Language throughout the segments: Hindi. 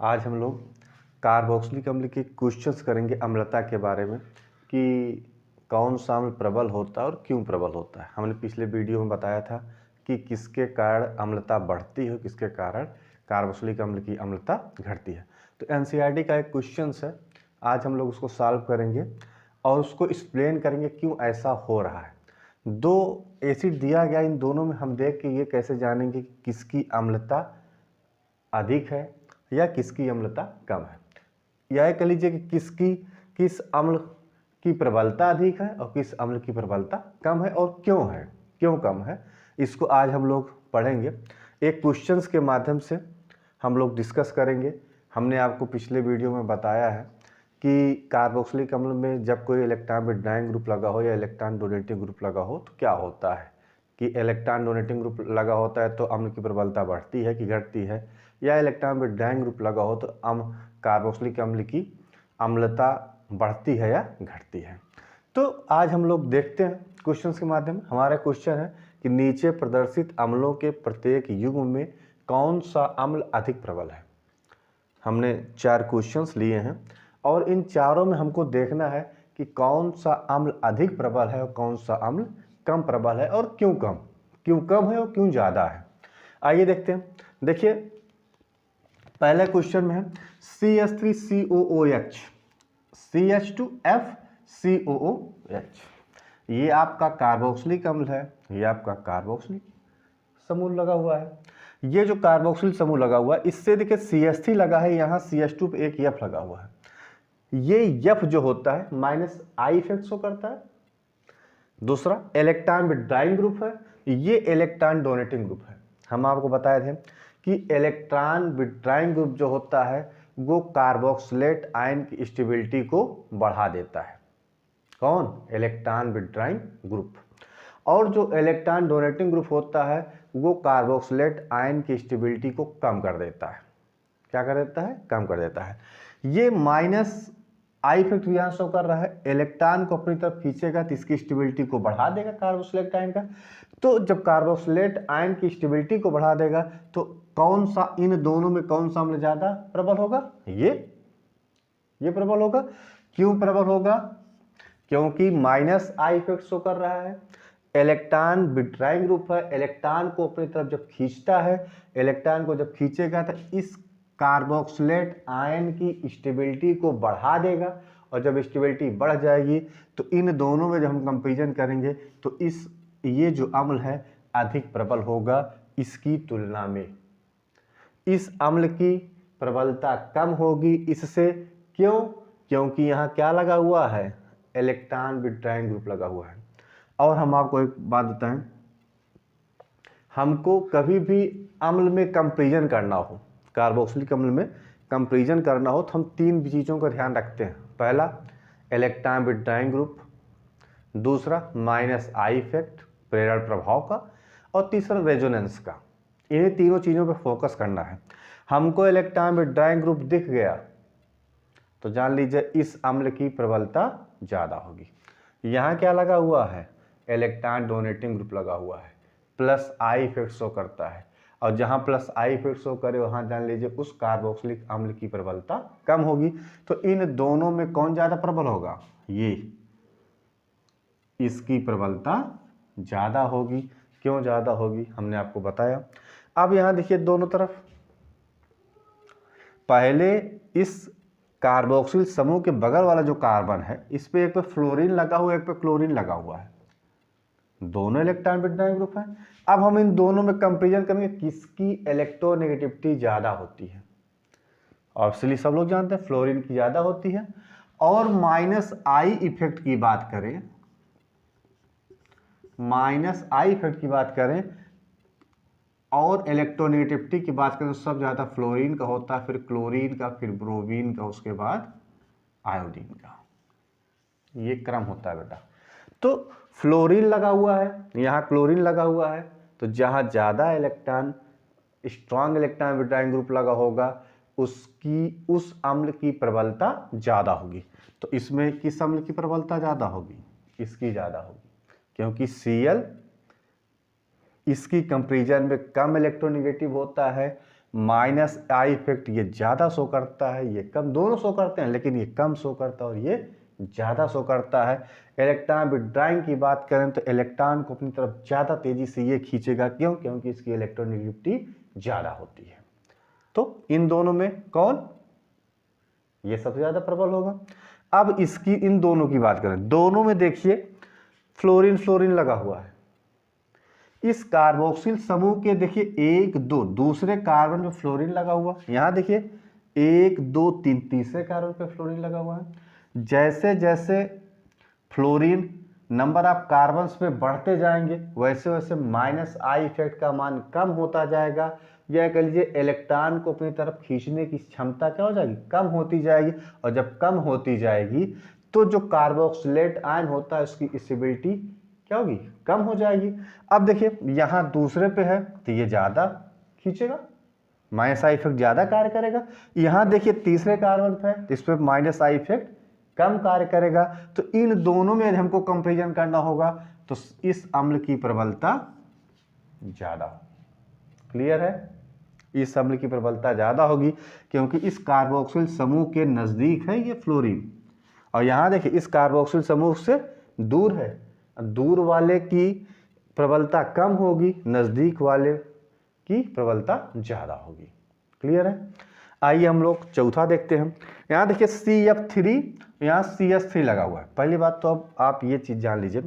आज हम लोग कार्बोक्सिलिक अम्ल के क्वेश्चंस करेंगे अम्लता के बारे में कि कौन सा अम्ल प्रबल होता है और क्यों प्रबल होता है। हमने पिछले वीडियो में बताया था कि किसके कारण अम्लता बढ़ती है, किसके कारण कार्बोक्सिलिक अम्ल की अम्लता घटती है। तो एनसीईआरटी का एक क्वेश्चन है, आज हम लोग उसको सॉल्व करेंगे और उसको एक्सप्लेन करेंगे क्यों ऐसा हो रहा है। दो एसिड दिया गया, इन दोनों में हम देख के ये कैसे जानेंगे कि किसकी अम्लता अधिक है या किसकी अम्लता कम है। यह कह लीजिए कि किस अम्ल की प्रबलता अधिक है और किस अम्ल की प्रबलता कम है और क्यों कम है, इसको आज हम लोग पढ़ेंगे। एक क्वेश्चंस के माध्यम से हम लोग डिस्कस करेंगे। हमने आपको पिछले वीडियो में बताया है कि कार्बोक्सिलिक अम्ल में जब कोई इलेक्ट्रॉन विड्रॉइंग ग्रुप लगा हो या इलेक्ट्रॉन डोनेटिंग ग्रुप लगा हो तो क्या होता है कि इलेक्ट्रॉन डोनेटिंग ग्रुप लगा होता है तो अम्ल की प्रबलता बढ़ती है कि घटती है, या इलेक्ट्रॉन विड्रॉइंग ग्रुप लगा हो तो कार्बोक्सिलिक अम्ल की अम्लता बढ़ती है या घटती है। तो आज हम लोग देखते हैं क्वेश्चंस के माध्यम। हमारा क्वेश्चन है कि नीचे प्रदर्शित अम्लों के प्रत्येक युग्म में कौन सा अम्ल अधिक प्रबल है। हमने 4 क्वेश्चंस लिए हैं और इन चारों में हमको देखना है कि कौन सा अम्ल अधिक प्रबल है और कौन सा अम्ल कम प्रबल है और क्यों कम है और क्यों ज़्यादा है। आइए देखते हैं। देखिए पहले क्वेश्चन में है CH3COOH CH2FCOOH, ये आपका कार्बोक्सिलिक अम्ल है, ये आपका कार्बोक्सिलिक समूह लगा हुआ है। ये जो कार्बोक्सिल समूह लगा हुआ है इससे देखिए CH3 लगा है, यहाँ CH2 पे एक F लगा हुआ है। ये F जो होता है माइनस आई इफेक्ट शो करता है। दूसरा इलेक्ट्रॉन विड्रॉइंग ग्रुप है, ये इलेक्ट्रॉन डोनेटिंग ग्रुप है। हम आपको बताए थे कि इलेक्ट्रॉन विड्रॉइंग ग्रुप जो होता है वो कार्बोक्सिलेट आयन की स्टेबिलिटी को बढ़ा देता है। कौन? Electron withdrawing group. और जो इलेक्ट्रॉन डोनेटिंग ग्रुप होता है वो कार्बोक्सिलेट आयन की स्टेबिलिटी को कम कर देता है। क्या कर देता है? कम कर देता है। ये माइनस आई इफेक्ट यहाँ शो कर रहा है, इलेक्ट्रॉन को अपनी तरफ खींचेगा तो इसकी स्टेबिलिटी को बढ़ा देगा कार्बोक्सिलेट आयन का। तो जब कार्बोक्सिलेट आयन की स्टेबिलिटी को बढ़ा देगा तो कौन सा, इन दोनों में कौन सा अम्ल ज्यादा प्रबल होगा? ये प्रबल होगा। क्यों प्रबल होगा? क्योंकि माइनस आई इफेक्ट शो कर रहा है, इलेक्ट्रॉन विड्रॉइंग ग्रुप है, इलेक्ट्रॉन को अपनी तरफ जब खींचता है, इलेक्ट्रॉन को जब खींचेगा तो इस कार्बोक्सिलेट आयन की स्टेबिलिटी को बढ़ा देगा, और जब स्टेबिलिटी बढ़ जाएगी तो इन दोनों में जब हम कंपैरिजन करेंगे तो ये जो अम्ल है अधिक प्रबल होगा इसकी तुलना में। इस अम्ल की प्रबलता कम होगी इससे। क्यों? क्योंकि यहाँ क्या लगा हुआ है? इलेक्ट्रॉन विड्रॉइंग ग्रुप लगा हुआ है। और हम आपको एक बात बताएं, हमको कभी भी अम्ल में कंपैरिजन करना हो, कार्बोक्सिलिक अम्ल में कंपैरिजन करना हो तो हम 3 चीज़ों का ध्यान रखते हैं। पहला इलेक्ट्रॉन विड्रॉइंग ग्रुप, दूसरा माइनस आई इफेक्ट प्रेरण प्रभाव का, और तीसरा रेजोनेंस का। इन्हीं तीनों चीज़ों पर फोकस करना है। हमको इलेक्ट्रॉन विड्रॉइंग ग्रुप दिख गया तो जान लीजिए इस अम्ल की प्रबलता ज़्यादा होगी। यहाँ क्या लगा हुआ है? इलेक्ट्रॉन डोनेटिंग ग्रुप लगा हुआ है, प्लस आई इफेक्ट शो करता है, और जहाँ प्लस आई इफेक्ट शो करे वहाँ जान लीजिए उस कार्बोक्सिलिक अम्ल की प्रबलता कम होगी। तो इन दोनों में कौन ज़्यादा प्रबल होगा? इसकी प्रबलता ज़्यादा होगी। क्यों ज़्यादा होगी हमने आपको बताया। अब यहाँ देखिए दोनों तरफ, पहले इस कार्बोक्सिल समूह के बगल वाला जो कार्बन है इस पे एक पे फ्लोरीन लगा हुआ है, एक पे क्लोरीन लगा हुआ है, दोनों इलेक्ट्रॉन विड्रॉइंग ग्रुप है। अब हम इन दोनों में कंपैरिजन करेंगे किसकी इलेक्ट्रोनेगेटिविटी ज़्यादा होती है। ऑब्वियसली सब लोग जानते हैं फ्लोरीन की ज़्यादा होती है। और माइनस आई इफेक्ट की बात करें, माइनस आई इफेक्ट की बात करें और इलेक्ट्रोनेगेटिविटी की बात करें तो सब ज़्यादा फ्लोरीन का होता है, फिर क्लोरीन का, फिर ब्रोमीन का, उसके बाद आयोडीन का। ये क्रम होता है बेटा। तो फ्लोरीन लगा हुआ है, यहाँ क्लोरीन लगा हुआ है, तो जहाँ ज़्यादा electron, strong electron withdrawing group लगा होगा उस अम्ल की प्रबलता ज़्यादा होगी। तो इसमें किस अम्ल की प्रबलता ज़्यादा होगी? इसकी ज़्यादा होगी, क्योंकि Cl इसकी कंपैरिजन में कम इलेक्ट्रोनेगेटिव होता है, माइनस आई इफेक्ट ये ज़्यादा शो करता है, ये कम, दोनों शो करते हैं लेकिन ये कम शो करता है और ये ज़्यादा शो करता है। इलेक्ट्रॉन विड्रॉइंग की बात करें तो इलेक्ट्रॉन को अपनी तरफ ज़्यादा तेज़ी से ये खींचेगा, क्यों? क्योंकि इसकी इलेक्ट्रोनेगेटिविटी ज़्यादा होती है। तो इन दोनों में कौन? ये सबसे ज़्यादा प्रबल होगा। अब इसकी इन दोनों की बात करें, दोनों में देखिए फ्लोरीन फ्लोरीन लगा हुआ है। इस कार्बोक्सिल समूह के देखिए 1 2 दूसरे कार्बन पे फ्लोरीन लगा हुआ, यहाँ देखिए 1 2 3 तीसरे कार्बन पे फ्लोरीन लगा हुआ है। जैसे जैसे फ्लोरीन नंबर ऑफ कार्बन्स पे बढ़ते जाएंगे वैसे वैसे माइनस आई इफेक्ट का मान कम होता जाएगा, या कह लीजिए इलेक्ट्रॉन को अपनी तरफ खींचने की क्षमता क्या हो जाएगी? कम होती जाएगी। और जब कम होती जाएगी तो जो कार्बोक्सिलेट आयन होता है उसकी स्टेबिलिटी क्या होगी? कम हो जाएगी। अब देखिए यहाँ दूसरे पे है तो ये ज़्यादा खींचेगा, माइनस आई इफेक्ट ज़्यादा कार्य करेगा। यहाँ देखिए तीसरे कार्बन पे है तो इस पर माइनस आई इफेक्ट कम कार्य करेगा। तो इन दोनों में हमको कंपेरिजन करना होगा तो इस अम्ल की प्रबलता ज़्यादा। क्लियर है? इस अम्ल की प्रबलता ज़्यादा होगी क्योंकि इस कार्बोक्सिल समूह के नज़दीक है ये फ्लोरीन, और यहाँ देखिए इस कार्बोक्सिल समूह से दूर है, दूर वाले की प्रबलता कम होगी, नज़दीक वाले की प्रबलता ज़्यादा होगी। क्लियर है? आइए हम लोग चौथा देखते हैं। यहाँ देखिए CF3, यहाँ CS3 लगा हुआ है। पहली बात तो अब आप ये चीज़ जान लीजिए,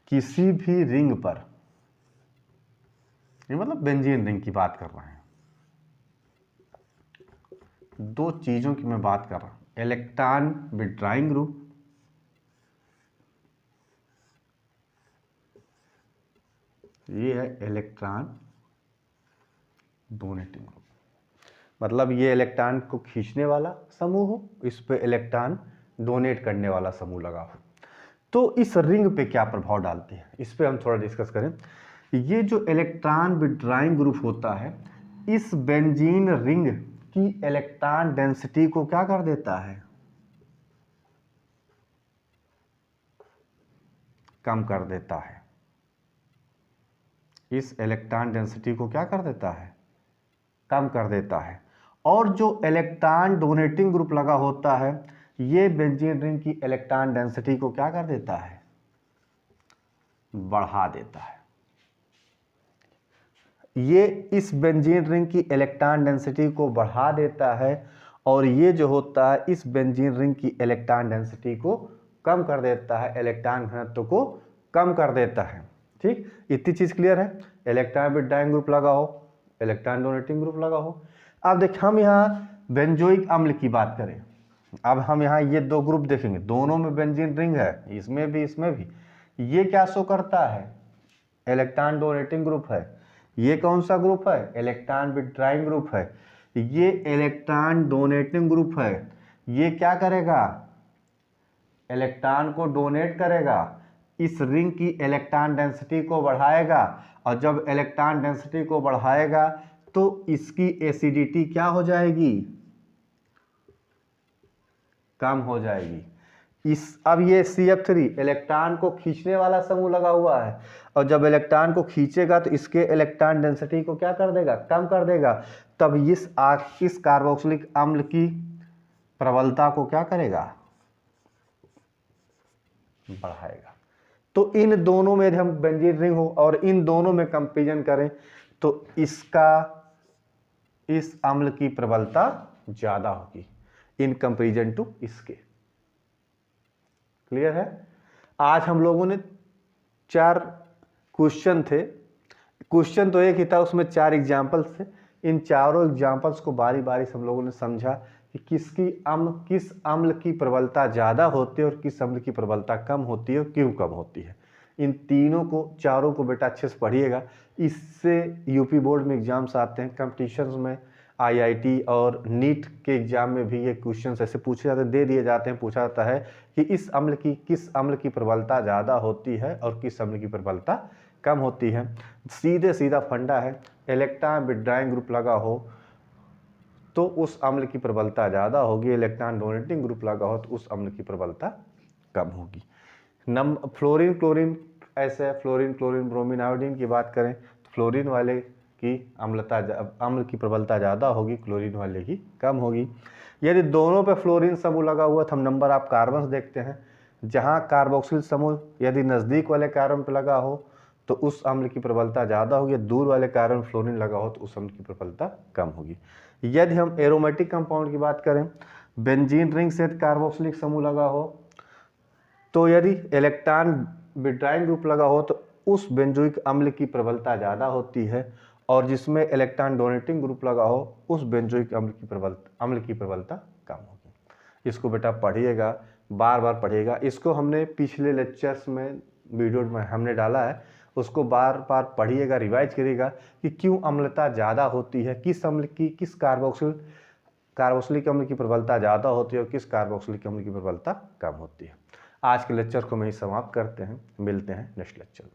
किसी भी रिंग पर, ये मतलब बेंजीन रिंग की बात कर रहे हैं, दो चीज़ों की मैं बात कर रहा हूँ, इलेक्ट्रॉन विड्रॉइंग ग्रुप ये है, इलेक्ट्रॉन डोनेटिंग ग्रुप, मतलब ये इलेक्ट्रॉन को खींचने वाला समूह हो, इस पे इलेक्ट्रॉन डोनेट करने वाला समूह लगा हो। तो इस रिंग पे क्या प्रभाव डालते हैं, इस पे हम थोड़ा डिस्कस करें। ये जो इलेक्ट्रॉन विड्रॉइंग ग्रुप होता है, इस बेंजीन रिंग की इलेक्ट्रॉन डेंसिटी को क्या कर देता है? कम कर देता है। इस इलेक्ट्रॉन डेंसिटी को क्या कर देता है? कम कर देता है। और जो इलेक्ट्रॉन डोनेटिंग ग्रुप लगा होता है, ये बेंजीन रिंग की इलेक्ट्रॉन डेंसिटी को क्या कर देता है? बढ़ा देता है। ये इस बेंजीन रिंग की इलेक्ट्रॉन डेंसिटी को बढ़ा देता है, और ये जो होता है इस बेंजीन रिंग की इलेक्ट्रॉन डेंसिटी को कम कर देता है, इलेक्ट्रॉन घनत्व को कम कर देता है। ठीक, इतनी चीज़ क्लियर है? इलेक्ट्रॉन विड्रॉइंग ग्रुप लगा हो, इलेक्ट्रॉन डोनेटिंग ग्रुप लगा हो। अब देखिए हम यहाँ बेंजोइक अम्ल की बात करें, अब हम यहाँ ये दो ग्रुप देखेंगे, दोनों में बेंजीन रिंग है, इसमें भी इसमें भी। ये क्या शो करता है? इलेक्ट्रॉन डोनेटिंग ग्रुप है। ये कौन सा ग्रुप है? इलेक्ट्रॉन विड्रॉइंग ग्रुप है। ये इलेक्ट्रॉन डोनेटिंग ग्रुप है। ये क्या करेगा? इलेक्ट्रॉन को डोनेट करेगा, इस रिंग की इलेक्ट्रॉन डेंसिटी को बढ़ाएगा, और जब इलेक्ट्रॉन डेंसिटी को बढ़ाएगा तो इसकी एसिडिटी क्या हो जाएगी? कम हो जाएगी। अब ये CF3 इलेक्ट्रॉन को खींचने वाला समूह लगा हुआ है, और जब इलेक्ट्रॉन को खींचेगा तो इसके इलेक्ट्रॉन डेंसिटी को क्या कर देगा? कम कर देगा। तब इस कार्बोक्सिलिक अम्ल की प्रबलता को क्या करेगा? बढ़ाएगा। तो इन दोनों में हम बेंजीन रिंग हो और इन दोनों में कंपेरिजन करें तो इस अम्ल की प्रबलता ज्यादा होगी इन कंपेरिजन टू इसके। क्लियर है? आज हम लोगों ने 4 क्वेश्चन थे, क्वेश्चन तो एक ही था, उसमें 4 एग्जाम्पल्स थे। इन चारों एग्जाम्पल्स को बारी बारी से हम लोगों ने समझा कि किस अम्ल की प्रबलता ज़्यादा होती है और किस अम्ल की प्रबलता कम होती है और क्यों कम होती है। इन तीनों को, चारों को बेटा अच्छे से पढ़िएगा, इससे यूपी बोर्ड में एग्जाम्स आते हैं, कंपटीशंस में, IIT और नीट के एग्जाम में भी ये क्वेश्चंस ऐसे पूछे जाते हैं, दे दिए जाते हैं, पूछा जाता है कि किस अम्ल की प्रबलता ज़्यादा होती है और किस अम्ल की प्रबलता कम होती है। सीधे सीधा फंडा है, इलेक्ट्रॉन विड्रॉइंग ग्रुप लगा हो तो उस अम्ल की प्रबलता ज़्यादा होगी, इलेक्ट्रॉन डोनेटिंग ग्रुप लगा हो तो उस अम्ल की प्रबलता कम होगी। फ्लोरीन क्लोरीन ऐसे है, फ्लोरीन क्लोरीन ब्रोमीन आयोडीन की बात करें तो फ्लोरीन वाले की अम्ल की प्रबलता ज़्यादा होगी, क्लोरीन वाले की कम होगी। यदि दोनों पे फ्लोरीन समूह लगा हुआ तो हम नंबर ऑफ कार्बन्स देखते हैं। जहाँ कार्बोक्सिल समूह यदि नज़दीक वाले कार्बन पर लगा हो तो उस अम्ल की प्रबलता ज़्यादा होगी, दूर वाले कार्बन फ्लोरीन लगा हो तो उस अम्ल की प्रबलता कम होगी। यदि हम एरोमेटिक कंपाउंड की बात करें, बेंजीन रिंग से कार्बोक्सिलिक समूह लगा हो तो यदि इलेक्ट्रॉन विड्राइंग ग्रुप लगा हो तो उस बेंजोइक अम्ल की प्रबलता ज़्यादा होती है, और जिसमें इलेक्ट्रॉन डोनेटिंग ग्रुप लगा हो उस बेंजोइक अम्ल की प्रबलता कम होगी। इसको बेटा पढ़िएगा, बार बार पढ़िएगा। इसको हमने पिछले लेक्चर्स में वीडियो में हमने डाला है, उसको बार बार पढ़िएगा, रिवाइज करिएगा कि क्यों अम्लता ज़्यादा होती है, किस अम्ल की, किस कार्बोक्सिलिक अम्ल की प्रबलता ज़्यादा होती है और किस कार्बोक्सिलिक अम्ल की प्रबलता कम होती है। आज के लेक्चर को हम यही समाप्त करते हैं, मिलते हैं नेक्स्ट लेक्चर में।